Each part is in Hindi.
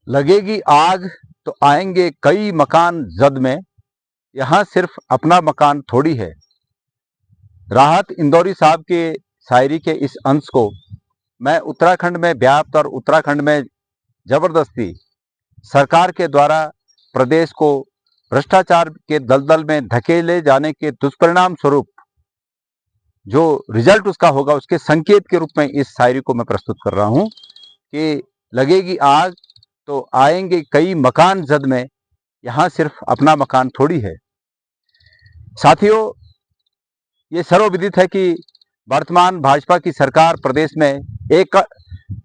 लगेगी आग तो आएंगे कई मकान जद में, यहाँ सिर्फ अपना मकान थोड़ी है। राहत इंदौरी साहब के शायरी के इस अंश को मैं उत्तराखंड में व्याप्त और उत्तराखंड में जबरदस्ती सरकार के द्वारा प्रदेश को भ्रष्टाचार के दलदल में धकेले जाने के दुष्परिणाम स्वरूप जो रिजल्ट उसका होगा उसके संकेत के रूप में इस शायरी को मैं प्रस्तुत कर रहा हूं कि लगेगी आग तो आएंगे कई मकान जद में, यहाँ सिर्फ अपना मकान थोड़ी है। साथियों, ये सर्वविदित है कि वर्तमान भाजपा की सरकार प्रदेश में एक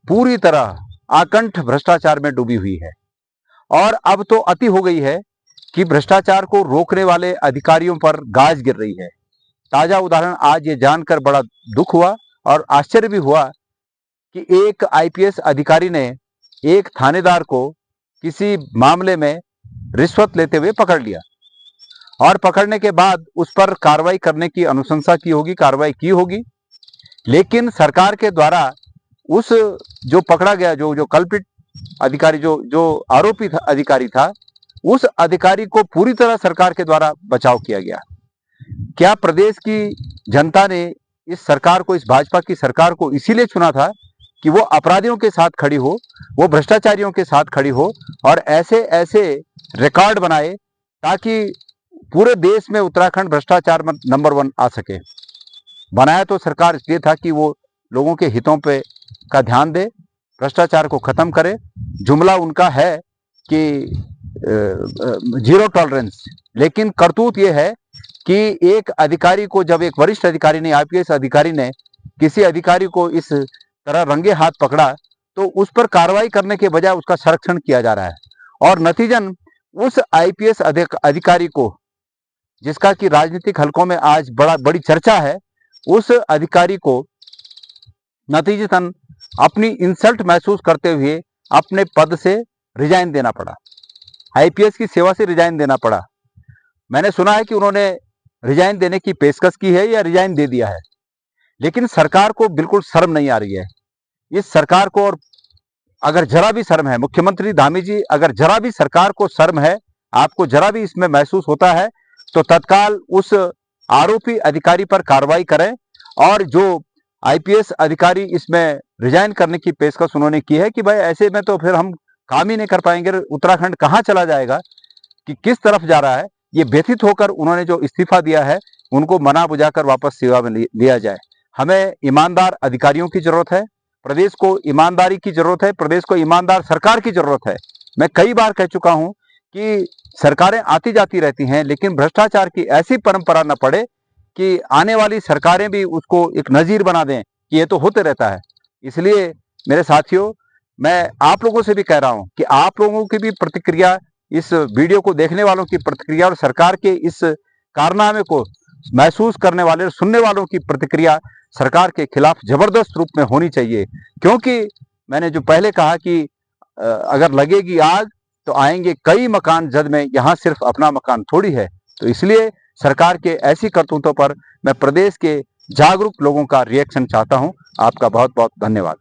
पूरी तरह आकंठ भ्रष्टाचार में डूबी हुई है और अब तो अति हो गई है कि भ्रष्टाचार को रोकने वाले अधिकारियों पर गाज गिर रही है। ताजा उदाहरण आज ये जानकर बड़ा दुख हुआ और आश्चर्य भी हुआ कि एक आईपीएस अधिकारी ने एक थानेदार को किसी मामले में रिश्वत लेते हुए पकड़ लिया और पकड़ने के बाद उस पर कार्रवाई करने की अनुशंसा की होगी, कार्रवाई की होगी, लेकिन सरकार के द्वारा उस जो पकड़ा गया जो कल्पित अधिकारी जो आरोपी अधिकारी था, उस अधिकारी को पूरी तरह सरकार के द्वारा बचाव किया गया। क्या प्रदेश की जनता ने इस सरकार को, इस भाजपा की सरकार को इसीलिए चुना था कि वो अपराधियों के साथ खड़ी हो, वो भ्रष्टाचारियों के साथ खड़ी हो और ऐसे ऐसे रिकॉर्ड बनाए ताकि पूरे देश में उत्तराखंड भ्रष्टाचार में नंबर 1 आ सके। बनाया तो सरकार इसलिए था कि वो लोगों के हितों पे का ध्यान दे, भ्रष्टाचार को खत्म करे। जुमला उनका है कि जीरो टॉलरेंस, लेकिन करतूत ये है कि एक अधिकारी को, जब एक वरिष्ठ अधिकारी ने, आईपीएस अधिकारी ने किसी अधिकारी को इस तरह रंगे हाथ पकड़ा तो उस पर कार्रवाई करने के बजाय उसका संरक्षण किया जा रहा है और नतीजन उस आईपीएस अधिकारी को, जिसका कि राजनीतिक हलकों में आज बड़ी चर्चा है, उस अधिकारी को नतीजतन अपनी इंसल्ट महसूस करते हुए अपने पद से रिजाइन देना पड़ा, आईपीएस की सेवा से रिजाइन देना पड़ा। मैंने सुना है कि उन्होंने रिजाइन देने की पेशकश की है या रिजाइन दे दिया है, लेकिन सरकार को बिल्कुल शर्म नहीं आ रही है। इस सरकार को, और अगर जरा भी शर्म है, मुख्यमंत्री धामी जी, अगर जरा भी सरकार को शर्म है, आपको जरा भी इसमें महसूस होता है तो तत्काल उस आरोपी अधिकारी पर कार्रवाई करें और जो आईपीएस अधिकारी इसमें रिजाइन करने की पेशकश उन्होंने की है कि भाई ऐसे में तो फिर हम काम ही नहीं कर पाएंगे, उत्तराखंड कहाँ चला जाएगा, कि किस तरफ जा रहा है, ये व्यथित होकर उन्होंने जो इस्तीफा दिया है उनको मना बुझाकर वापस सेवा में लिया जाए। हमें ईमानदार अधिकारियों की जरूरत है, प्रदेश को ईमानदारी की जरूरत है, प्रदेश को ईमानदार सरकार की जरूरत है। मैं कई बार कह चुका हूं कि सरकारें आती जाती रहती हैं, लेकिन भ्रष्टाचार की ऐसी परंपरा न पड़े कि आने वाली सरकारें भी उसको एक नजीर बना दें कि ये तो होते रहता है। इसलिए मेरे साथियों, मैं आप लोगों से भी कह रहा हूं कि आप लोगों की भी प्रतिक्रिया, इस वीडियो को देखने वालों की प्रतिक्रिया और सरकार के इस कारनामे को महसूस करने वाले और सुनने वालों की प्रतिक्रिया सरकार के खिलाफ जबरदस्त रूप में होनी चाहिए। क्योंकि मैंने जो पहले कहा कि अगर लगेगी आग तो आएंगे कई मकान जद में, यहाँ सिर्फ अपना मकान थोड़ी है। तो इसलिए सरकार के ऐसी करतूतों पर मैं प्रदेश के जागरूक लोगों का रिएक्शन चाहता हूं। आपका बहुत बहुत धन्यवाद।